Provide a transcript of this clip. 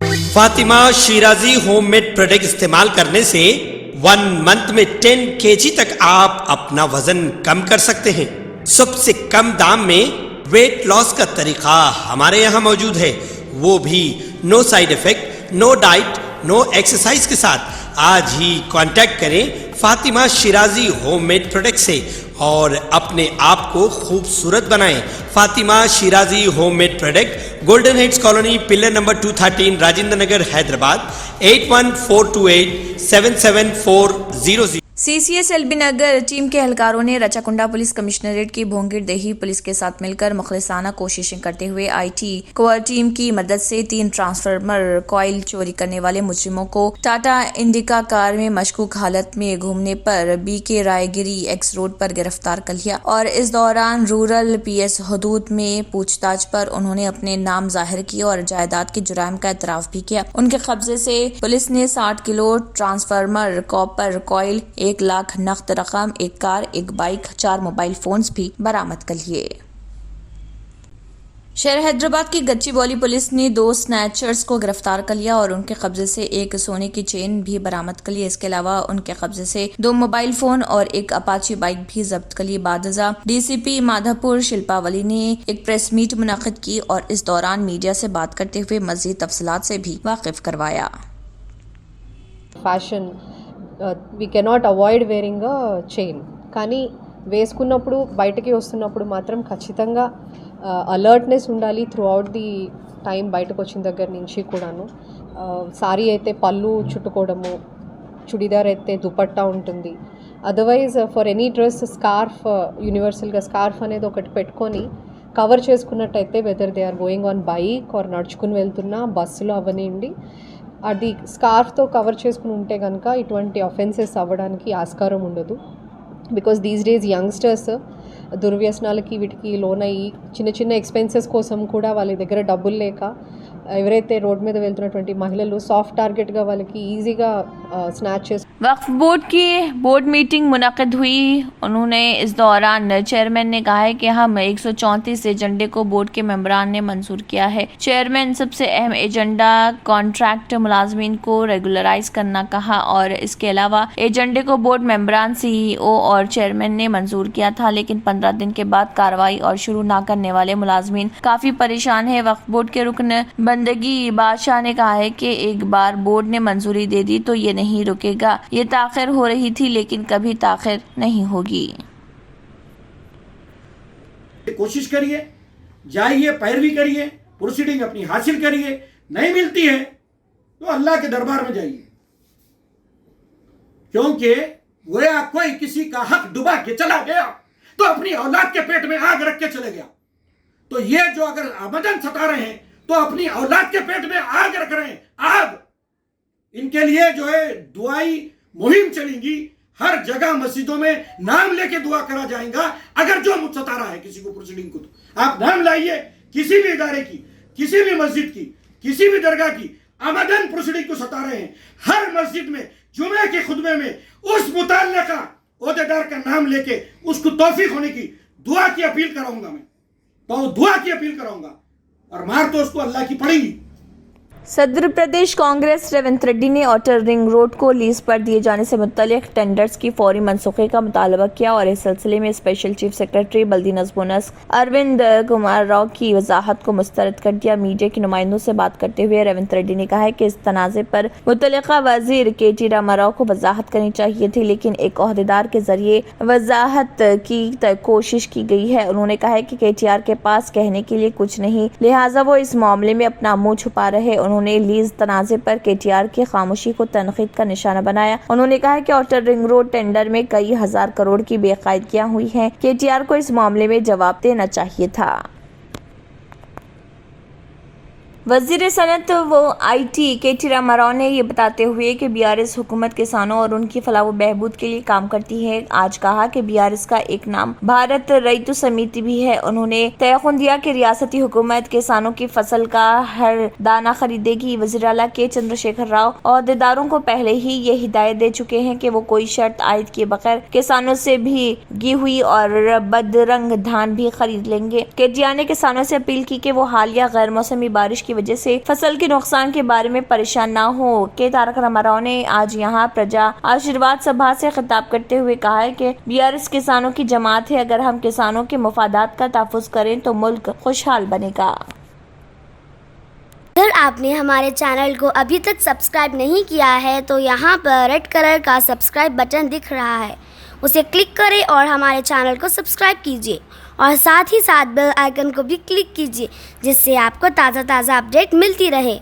Fatima Shirazi homemade product इस्तेमाल करने से 1 मंथ में 10 kg तक आप अपना वजन कम कर सकते हैं। सबसे कम दाम में वेट लॉस का तरीका हमारे यहाँ मौजूद है, वो भी no side effect, no diet, no exercise के साथ। आज ही कांटेक्ट करें फातिमा शिराजी होममेड प्रोडक्ट से और अपने आप को खूबसूरत बनाएं। Fatima Shirazi homemade product, golden heights colony, pillar number 213, Rajendra Nagar, Hyderabad 8142877400। CCS LB Nagar team के एहलकारों ने रचाकुंडा पुलिस कमिश्नरेट की भोंगिर देही पुलिस के साथ मिलकर मुखलिसाना कोशिशें करते हुए IT कोर टीम की मदद से 3 ट्रांसफार्मर कॉइल चोरी करने वाले मुजरिमों को टाटा इंडिका कार में मशकूक हालत में घूमने पर BK रायगिरी X रोड पर गिरफ्तार कर लिया और इस दौरान रूरल PS हदूद में पूछताछ पर उन्होंने अपने नाम जाहिर किए और जायदाद के जुराइम का एतराफ भी किया। उनके कब्जे से पुलिस ने 60 kilo transformer, copper coil, 1 lakh नकद रकम, 1 कार, 1 बाइक, 4 मोबाइल फोन्स भी बरामद कर लिए। शहर हैदराबाद की गच्चीबौली पुलिस ने 2 स्नैचर्स को गिरफ्तार कर लिया और उनके कब्जे से 1 सोने की चेन भी बरामद कर ली। इसके अलावा उनके कब्जे से 2 मोबाइल फोन और 1 अपाची बाइक भी जब्त कर ली। बादजा DCP माधवपुर शिल्पावली ने एक प्रेस मीट मुनाकिद की और इस दौरान मीडिया से बात करते हुए मजीद तफसीलात से भी वाकिफ करवाया। Fashion, we cannot avoid wearing a chain, కానీ వేసుకున్నప్పుడు బయటకి వస్తున్నప్పుడు మాత్రం ఖచ్చితంగా అలర్ట్నెస్ ఉండాలి త్రూ అవుట్ ది టైం బయటకు వచ్చిన దగ్గర నుంచి కూడాను. సారీ అయితే పళ్ళు చుట్టుకోవడము, చుడిదార్ అయితే దుపట్టా ఉంటుంది. Otherwise for any dress scarf, యూనివర్సల్గా స్కార్ఫ్ అనేది ఒకటి పెట్టుకొని కవర్ చేసుకున్నట్టయితే whether they are going on bike or నడుచుకుని వెళ్తున్నా బస్సులో అవనివ్వండి, అది స్కార్ఫ్తో కవర్ చేసుకుని ఉంటే కనుక ఇటువంటి అఫెన్సెస్ అవ్వడానికి ఆస్కారం ఉండదు. బికాస్ దీస్ డేస్ యంగ్స్టర్స్ దుర్వ్యసనాలకి వీటికి లోన్ అయ్యి చిన్న చిన్న ఎక్స్పెన్సెస్ కోసం కూడా వాళ్ళ దగ్గర డబ్బులు లేక ఎవరైతే రోడ్ మీద వెళ్తున్నటువంటి మహిళలు సాఫ్ట్ టార్గెట్గా వాళ్ళకి ఈజీగా స్నాచ్ చేసి वक्फ बोर्ड की बोर्ड मीटिंग मुनक़िद हुई। उन्होंने इस दौरान चेयरमैन ने कहा है कि हम 134 एजेंडे को बोर्ड के मेंबरान ने मंजूर किया है। चेयरमैन सबसे अहम एजेंडा कॉन्ट्रैक्ट मुलाजमीन को रेगुलराइज करना कहा और इसके अलावा एजेंडे को बोर्ड मेंबरान CEO और चेयरमैन ने मंजूर किया था, लेकिन 15 दिन के बाद कार्रवाई और शुरू न करने वाले मुलाजमीन काफ़ी परेशान है। वक्फ बोर्ड के रुकन बंदगी बादशाह ने कहा है कि एक बार बोर्ड ने मंजूरी दे दी तो ये नहीं रुकेगा। ये ताख़िर हो रही थी लेकिन कभी ताख़िर नहीं होगी। कोशिश करिए, जाइए, पैरवी करिए, प्रोसीडिंग अपनी हासिल करिए। नहीं मिलती है तो अल्लाह के दरबार में जाइए, क्योंकि गोया कोई किसी का हक डुबा के चला गया तो अपनी औलाद के पेट में आग रख के चले गया। तो ये जो अगर आमदन सता रहे हैं तो अपनी औलाद के पेट में आग रख रहे हैं, आग। इनके लिए जो है दुआई मुहिम चलेंगी, हर जगह मस्जिदों में नाम लेके दुआ करा जाएगा। अगर जो सता रहा है किसी को प्रोसीडिंग को, तो आप नाम लाइए, किसी भी इदारे की, किसी भी मस्जिद की, किसी भी दरगाह की आमदन प्रोसीडिंग को सता रहे हैं, हर मस्जिद में जुमे के खुतबे में उस मुतल्लिका ओहदेदार का नाम लेके उसको तौफीक होने की दुआ की अपील कराऊंगा मैं, तो दुआ की अपील कराऊंगा, और मार तो उसको अल्लाह की पड़ेगी। सदर प्रदेश कांग्रेस रेवंत रेड्डी ने आउटर रिंग रोड को लीज पर दिए जाने से मुतल्लिक टेंडर्स की फौरी मनसूखी का मुतालबा किया और इस सिलसिले में स्पेशल चीफ सेक्रेटरी बल्दी नज़्म-ओ-नस्क अरविंद कुमार राव की वजाहत को मुस्तरद कर दिया। मीडिया के नुमाइंदों से बात करते हुए रेवंत रेड्डी ने कहा है कि इस तनाज़े पर मुतल्लिका वजीर KT रामाराव को वजाहत करनी चाहिए थी, लेकिन एक ओहदेदार के जरिए वजाहत की कोशिश की गई है। उन्होंने कहा है कि KTR के पास कहने के लिए कुछ नहीं, लिहाजा वो इस मामले में अपना मुंह छुपा रहे। उन्होंने लीज तनाज़े पर KTR की खामोशी को तनकीद का निशाना बनाया। उन्होंने कहा कि आउटर रिंग रोड टेंडर में कई हजार करोड़ की बेकायदगियां हुई हैं। KTR को इस मामले में जवाब देना चाहिए था। वजीर सनत व IT KT रामाराव ने ये बताते हुए कि BRS हुकूमत किसानों और उनकी फलाह व बहबूद के लिए काम करती है। आज कहा कि BRS का एक नाम भारत रईतु समिति भी है। उन्होंने तयखुन दिया कि रियासती हुकूमत किसानों की फसल का हर दाना खरीदेगी। वज़ीर आला के चंद्रशेखर राव अहदेदारों को पहले ही ये हिदायत दे चुके हैं कि वो कोई शर्त आयद किए बगैर किसानों से भी गी हुई और बदरंग धान भी खरीद लेंगे। KTR ने किसानों से अपील की कि वो हालिया गैर मौसमी बारिश की वजह से फसल के नुकसान के बारे में परेशान ना हो। के तारक रामाराव ने आज यहाँ प्रजा आशीर्वाद सभा से खिताब करते हुए कहा है कि बीआरएस किसानों की जमात है। अगर हम किसानों के मफादात का तहफ़्फ़ुज़ करें तो मुल्क खुशहाल बनेगा। अगर आपने हमारे चैनल को अभी तक सब्सक्राइब नहीं किया है तो यहाँ पर रेड कलर का सब्सक्राइब बटन दिख रहा है, उसे क्लिक करें और हमारे चैनल को सब्सक्राइब कीजिए और साथ ही साथ बेल आइकन को भी क्लिक कीजिए, जिससे आपको ताज़ा अपडेट मिलती रहे।